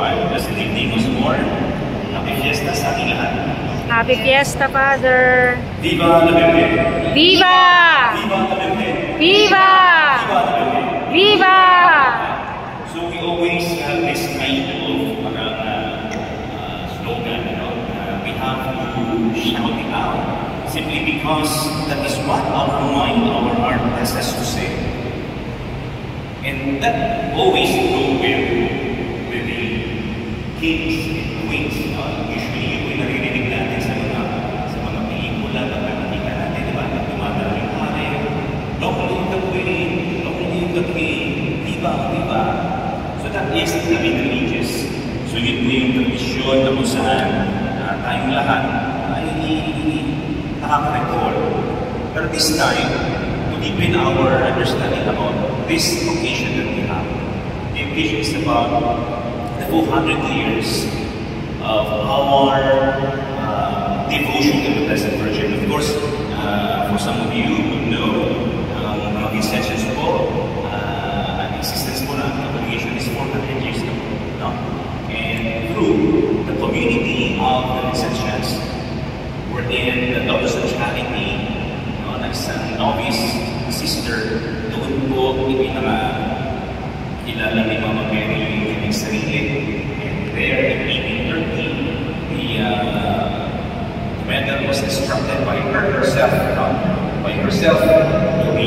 Juan, as the evening was born. Happy Fiesta sa ating lahat. Happy Fiesta, Father! Viva la Bebe! Viva! Viva la Bebe! Viva! Viva la Bebe! Viva! So we always have this kind of slogan, you know? We have to shout it out simply because that is what our mind, our heart has to say. And that always goes with the kings and queens. Usually, yung naririnig natin sa mga pelikula, pag nakikita natin, di ba? Pag dumadaan yung hari, long live the queen, long live the king, viva, viva. So that is the religious. So yun po yung tradisyon na kung saan tayong lahat ay nakaka-record. But this time, to deepen our understanding about this occasion that we have. The occasion is about the 400 years of our devotion to the Blessed Virgin. Of course, for some of you who know, mga Vincentians po, ang existence po ng congregation is 400 years ago. No? And through the community of the Vincentians, we're in the Lotus of Charity, isang novice sister, doon po ipinakilala ni Mama Mary yung kanyang sarili. And there in 1830, the medal was instructed by herself to be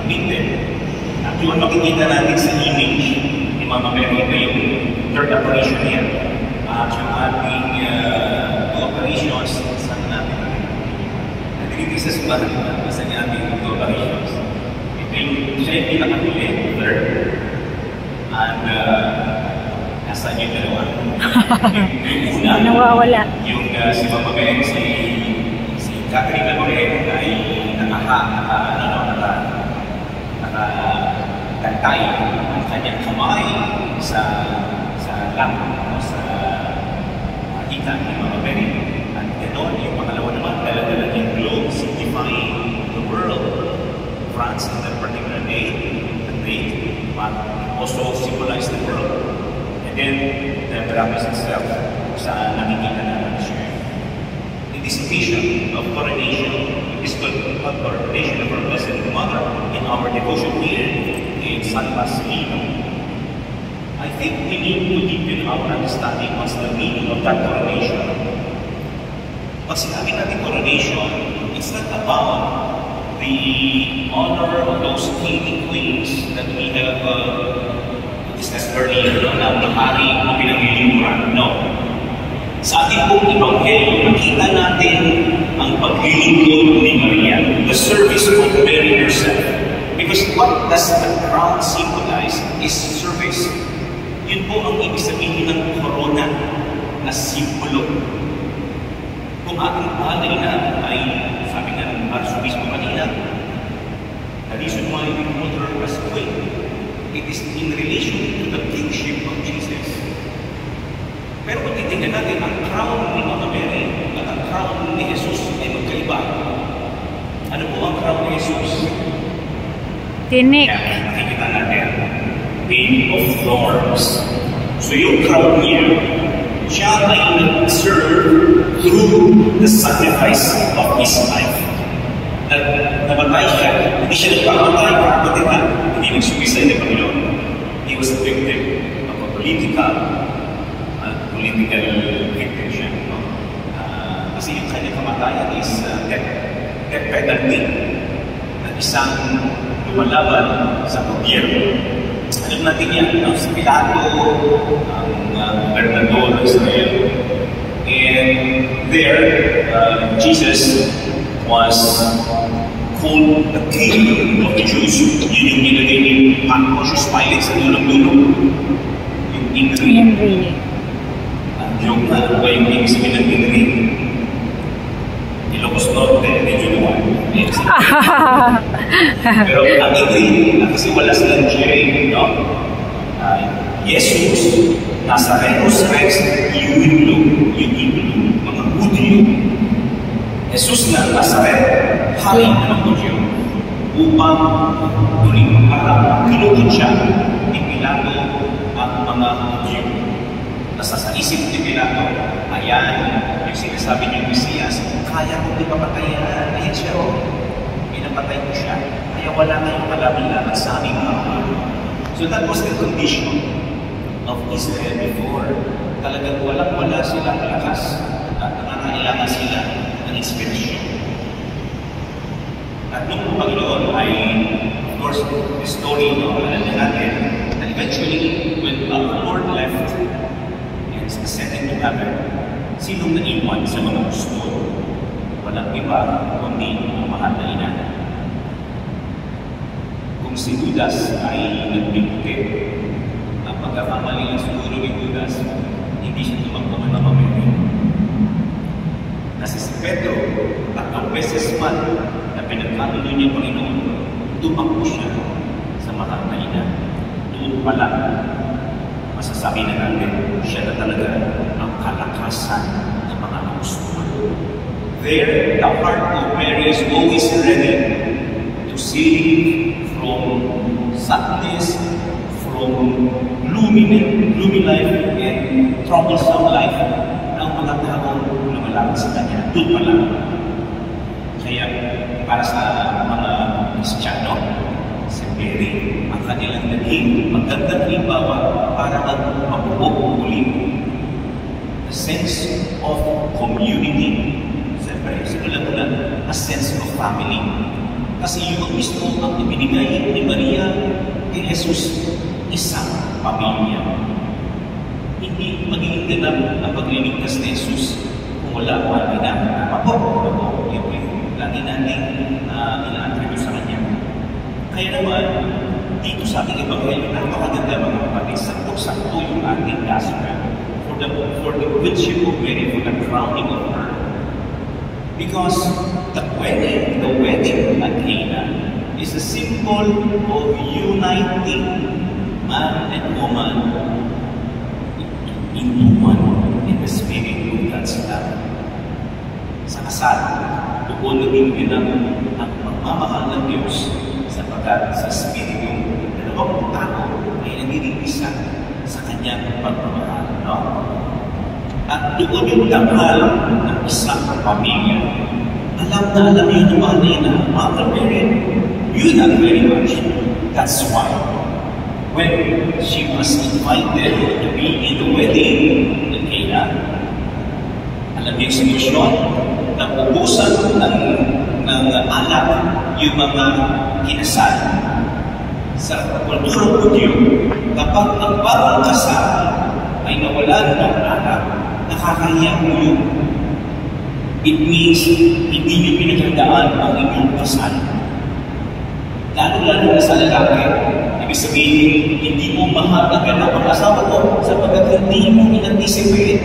minted. At yung makikita natin sa image ni Mama Mary na yung third operation niya. At yung ating two operations, saan natin dito sa subahan sa ating operations. Siya yung pinakahuli, third. And nasa yung dalawa. Yung una, nawawala. Yung si Mama Mary, si Catherine Mary ay nakatantay ang kanyang kamay sa lamp o sa hita ni Mama Mary. At ganoon, yung pangalawa naman, dala-dala yung globe signifying the world. France in that particular day, the date, but also symbolize the world. And then, the Miraculous itself, saan nakikita naman siya. In this occasion of coronation, this coronation of our Blessed Mother in our devotion here in San Basilino, I think we need to deepen our understanding what's the meaning of that coronation. Pag sinabi natin coronation, it's not about the honor of those kings and queens that we have discussed earlier, na hari o pinanglilimuran. No. Sa ating pong Ebanghelyo, nakita natin ang paglilingkod ni Maria, the service of Mary herself. Because what does the crown symbolize is service. Yun po ang ibig sabihin ng corona na simbolo. Kung ating palay na ay, sabi nga ng Arsobispo kanina, the reason why we call her as queen, it is in relation to the kingship of Jesus. Pero kung titingnan natin, ang crown ni Mama Mary at ang crown ni Jesus ay magkaiba. Ano po ang crown ni Jesus? Tinik. Yan, nakikita natin. Queen of Thorns. So yung crown niya, siya ay nag-serve through the sacrifice of his life. Namatay siya, hindi siya nagpamatay, hindi nagsuicide ni Panginoon. He was a victim of a political victim siya. No? Kasi yung kanyang kamatayan is death penalty na isang lumalaban sa gobyerno. Alam natin yan, no? Si Pilato, ang gobernador ng Israel. And there, Jesus was called the King of the Jews. Yun yung nilagay ni Pontius Pilate sa dulo-dulo. Yung Henry. Yung ano ba yung ibig sabihin ng Henry? Ilocos Norte, medyo naman. Pero ang Henry, kasi wala silang J, no? Jesus, Nazarenos Rex, Iulo, mga Hudyo. Jesus na Nazaret, hari ng mga Hudyo, upang tuling para kinukid siya ni Pilato at mga Hudyo. isip ni Pilato, ayan, yung sinasabi niyong Mesiyas, kaya ko di papatayan. Ayan siya, oh. Pinapatay ko siya. Kaya wala kayong kalabilan sa aming mga. So that was the condition of Israel before. Talagang wala silang lakas at nangangailangan sila ng inspirasyon. At nung Panginoon ay, of course, the story, no, alam natin, that eventually, when our Lord left and ascended to heaven, sinong naiwan sa mga gusto? Walang iba, kundi ang mahal na ina. Kung si Judas ay nagbigti, ang pagkakamali lang siguro ni Judas, hindi siya tumakbo ng Pamilya. Kasi si Pedro, tatlong beses man na pinagkanulo niya Panginoon, tumakbo siya sa mahal na ina. Doon pala, masasabi na natin, siya na talaga ang kalakasan ng mga kagustuhan. There, the heart of Mary is always ready to save from sadness, from gloomy life, and troublesome life ng mga taong lumalapit sa kanya. Doon pala. Kaya, para sa mga Kristiyano, si Mary, ang kanilang naging magandang halimbawa para magpapubog muli. The sense of community, siyempre, sinulat-ulat, a sense of family. Kasi yung mismo ang ibinigay ni Maria kay Jesus, isang pamilya. Hindi magiging ganap ang pagliligtas ni Jesus kung wala ang ina. Ako, yung lagi natin ina-attribute sa kanya. Kaya naman, dito sa ating Ebanghelyo, napakaganda mga kapatid, sakto-sakto yung ating gospel for the Queenship of Mary, for the crowning of her. Because the wedding at Cana is a symbol of uniting man and woman into one in the spirit of God's love. Sa kasal, doon naging ginang ang pagmamahal ng Diyos sapagkat sa spirito ng dalawang tao ay nagiging isa sa kanyang pagmamahal. No? At doon yung dangal ng isang pamilya. Alam na alam yun ng mga nina, Mother Mary, you not very much. That's why, when she was invited to be in the wedding in Cana, alam niyo yung sitwasyon, napubusan ng alak yung mga kinasal. Sa kulturang Hudyo, kapag ang bagong kasal ay nawalan ng alak, nakakahiya mo yun. It means, hindi nyo pinaghandaan ang inyong kasal. Lalo-lalo na sa lalaki, ibig sabihin, hindi mo mahal agad ang asawa ko sapagkat hindi mo in-anticipate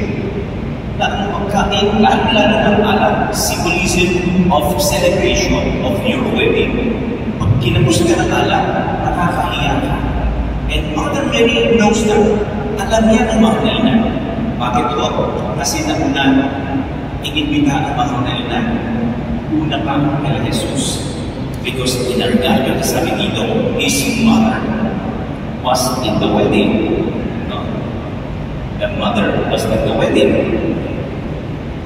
na ang pagkain, lalo-lalo ng alak, symbolism of celebration of your wedding. Pag kinapos ka ng alak, nakakahiya ka. And Mother Mary knows that. Alam niya ang mga ina. Bakit ito? Kasi nauna, inimbita ang mga ina. Una pa kay Jesus. Because in our Bible, sabi dito, his mother was in the wedding. No? The mother was in the wedding.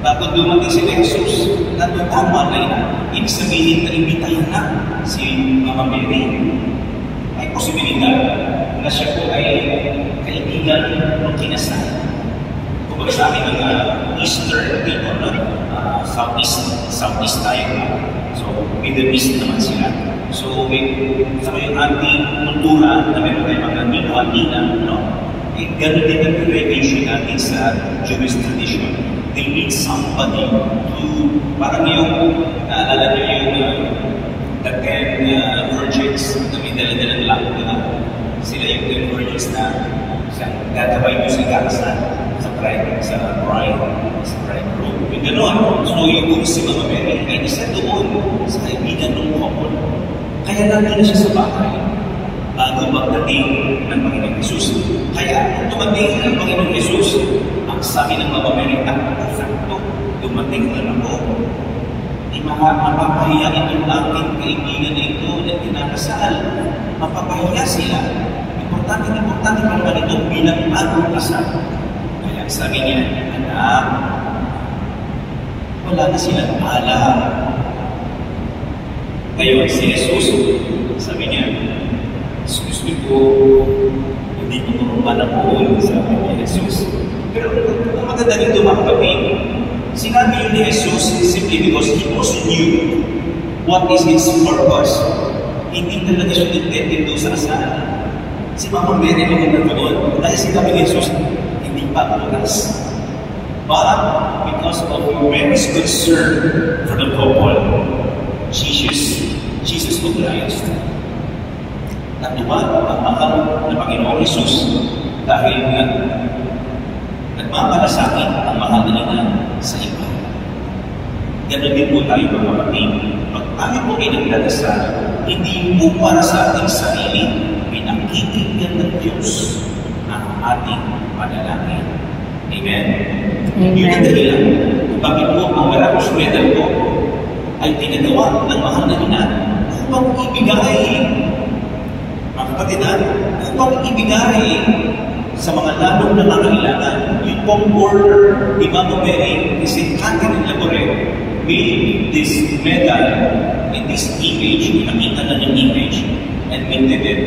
Bago dumating si Jesus, natutama na yun. Ibig sabihin na imbitahan na si Mama Mary. May posibilidad na siya po ay kaibigan ng kinasal. Kung sa amin ng Eastern people, no? Southeast tayo. So, Middle East naman sila. So, sa yung ating kultura na meron tayo mga Nino-Atina, no? Ganun din ang relation natin sa Jewish tradition. They need somebody to, parang yung, naalala nyo yung the 10 virgins na may dala-dalang lang na sila yung 10 virgins na gagabay mo sa kakasal, sa bride, sa bridegroom. Yung gano'n. So yung si Mama Mary ay isa doon sa kaibigan ng couple. Kaya nandun na siya sa bahay bago magdating ng Panginoong Jesus. Kaya dumating ng Panginoong Jesus, ang sabi ng Mama Mary, sakto, dumating na ako. Mapapahiya itong aking kaibigan na ito na kinakasal. Mapapahiya sila. Importante pa naman ito bilang bagong kasal. Kaya Sabi niya, anak, wala na silang alam. Ngayon, si Jesus, sabi niya, gusto ko, hindi ko mapanapon, sabi ni Jesus. Pero ang maganda nito mga kapatid, sinabi yun ni Jesus simply because He also knew what is His purpose. Hindi talaga siya intended doon sa asal. Si Mama Mary naman na doon, dahil sinabi ni Jesus, hindi pa oras. But because of Mary's concern for the couple, Jesus obliged. Natuwa ang mahal na Panginoong Jesus dahil nagmamalasakit ang mahal na ina sa iba. Ganon din po tayo mga kapatid. Pag tayo po ay nagdadasal, hindi po para sa ating sarili, pinakikinggan ng Diyos ang ating panalangin. Amen? Yun ang dahilan. Bakit po ang Miraculous Medal po ay tinagawa ng mahal na ina upang ibigay, mga kapatidan, upang ibigay sa mga lalong nangangailangan. Yung pong order ni Mama Mary, si Catherine Laboret, made this medal in this image, nakita na yung image, and minted it,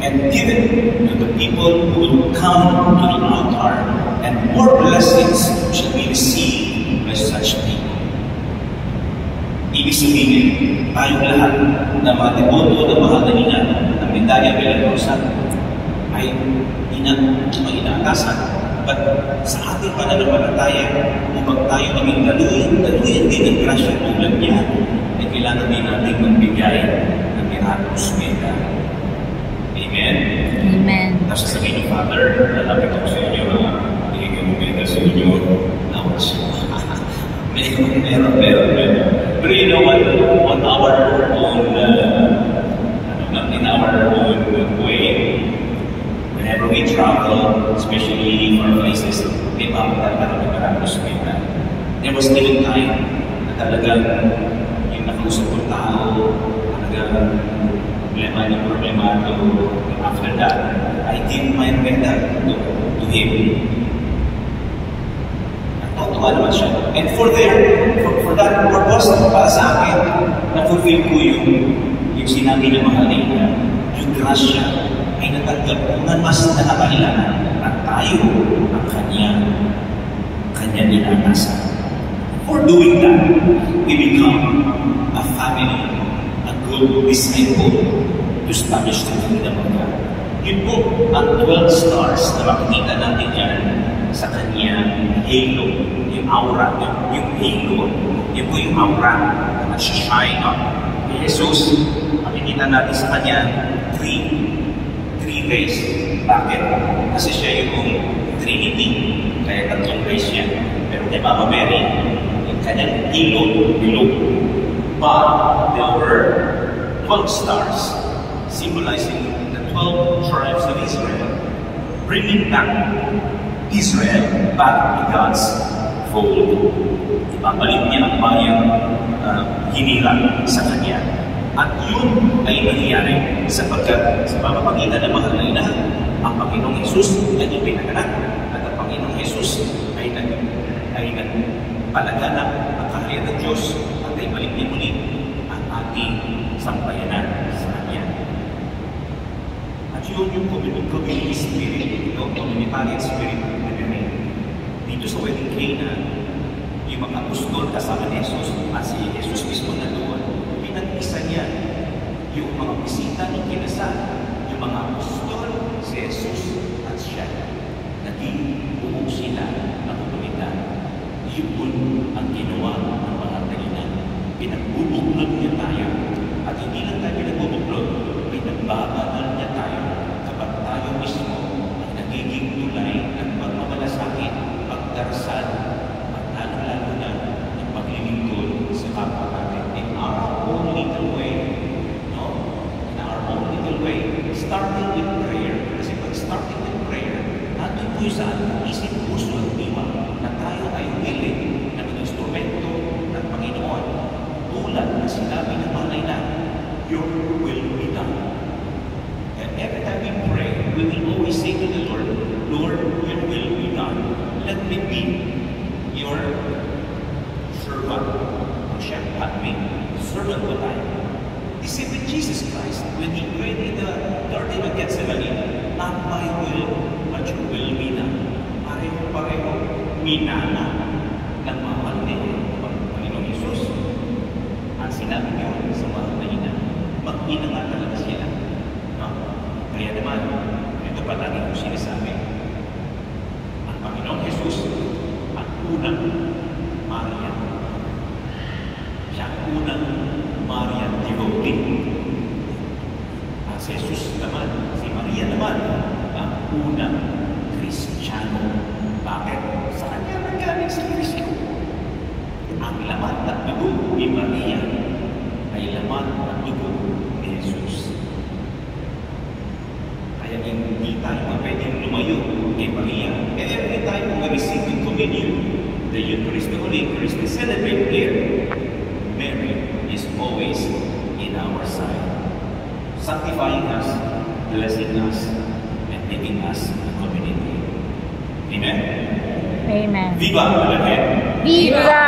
and given to the people who would come to the altar, and more blessings shall be received by such people. Ibig sabihin, tayong lahat na mga deboto ng mahal na ina ng Medalla Milagrosa ay inaatasan. But sa ating pananampalataya, upang tayo maging daluyan din ng grasya tulad niya, ay kailangan din natin magbigay ng Miraculous Medal. Amen? Amen. Tapos sasabihin niyo, Father, lalapit ako sa inyo, bigyan mo medal sa inyo. Ouch. Meron. But you know what? On our own, in our own way, whenever we travel, especially for places, may Miraculous Medal. There was even time na talagang yung nakausap kong tao, talagang problemado. After that, I give my medal to him. Natuwa naman siya. And for that purpose, para sa akin, na-fulfill ko yung sinabi ng mahal niya, yung grasya ay natanggap ko na mas nakakailangan at tayo ang kanya inanasan. For doing that, we become a family, a good disciple to establish the kingdom of God. Yun po ang 12 stars na makikita natin dyan sa kanyang halo, yung aura, yung halo, yun po yung aura na nag-shine up. Jesus, makikita natin sa kanya three rays. Bakit? Kasi siya yung Trinity, kaya tatlong rays siya. Pero kay Mama Mary, yung kanyang ilog. But there were 12 stars symbolizing the 12 tribes of Israel, bringing back Israel back to God's fold. Ibabalik niya ang bayang hinirang sa kanya. At yun ay nangyayari sapagkat sa pamamagitan ng mahal na ina, ang Panginoong Jesus ay ipinaganak at ang Panginoong Jesus ay nagpalaganap ang kaharian ng Diyos at ay balik niya muli ang ating sampayanan sa Kanya. At yun yung community spirit, yung communitarian spirit na rin. Dito sa wedding Cana, yung mga apostol kasama ni Jesus at si Jesus mismo na doon, pinag-isa niya yung mga bisita ng kinasal, yung mga apostol, si Jesus at siya. Naging buong sila ng komunidad. Yun ang ginawa ng mga talina. Pinagbubuklod niya tayo. At hindi lang tayo pinagbubuklod, pinagbabanal niya tayo kapag tayo mismo ay nagiging tulay ng pagmamalasakit, pagdarasal, at lalo-lalo na ng paglilingkod sa kapwa natin. In our own little way, in our own little way, starting with prayer. Kasi pag starting with prayer, natin po sa ating isip, puso at diwa na tayo ay willing na mag-instrumento ng Panginoon. Tulad na sinabi ng malay na, your will be done. And every time we pray, we will always say to the Lord, Lord, your will be done. let me be your servant. O siya, admin, servant ko tayo. You see, with Jesus Christ, when He prayed in the Garden of Gethsemane, not my will, but your will be done. Pareho-pareho, minana ng mahal ni Panginoong Jesus. Ang sinabi niyo sa mga mahina, mag-ina nga talaga sila. No? Kaya naman, ito pa lagi kong sinasabi, ang Panginoong Jesus, ang unang Maria. Siya ang unang Maria devotee. Ang si Jesus naman, si Maria naman, ang unang Kristiyano. Bakit? Sa kanya nanggaling si Kristo. Ang laman at dugo ni Maria ay laman at dugo ni Jesus. Kaya hindi tayo pwedeng lumayo kay Maria. Kaya every time we receive the communion, the Eucharist, the Holy Eucharist, we celebrate here, Mary is always in our side, sanctifying us, blessing us, and making us a community. Amen? Amen. Viva Malahed! Viva!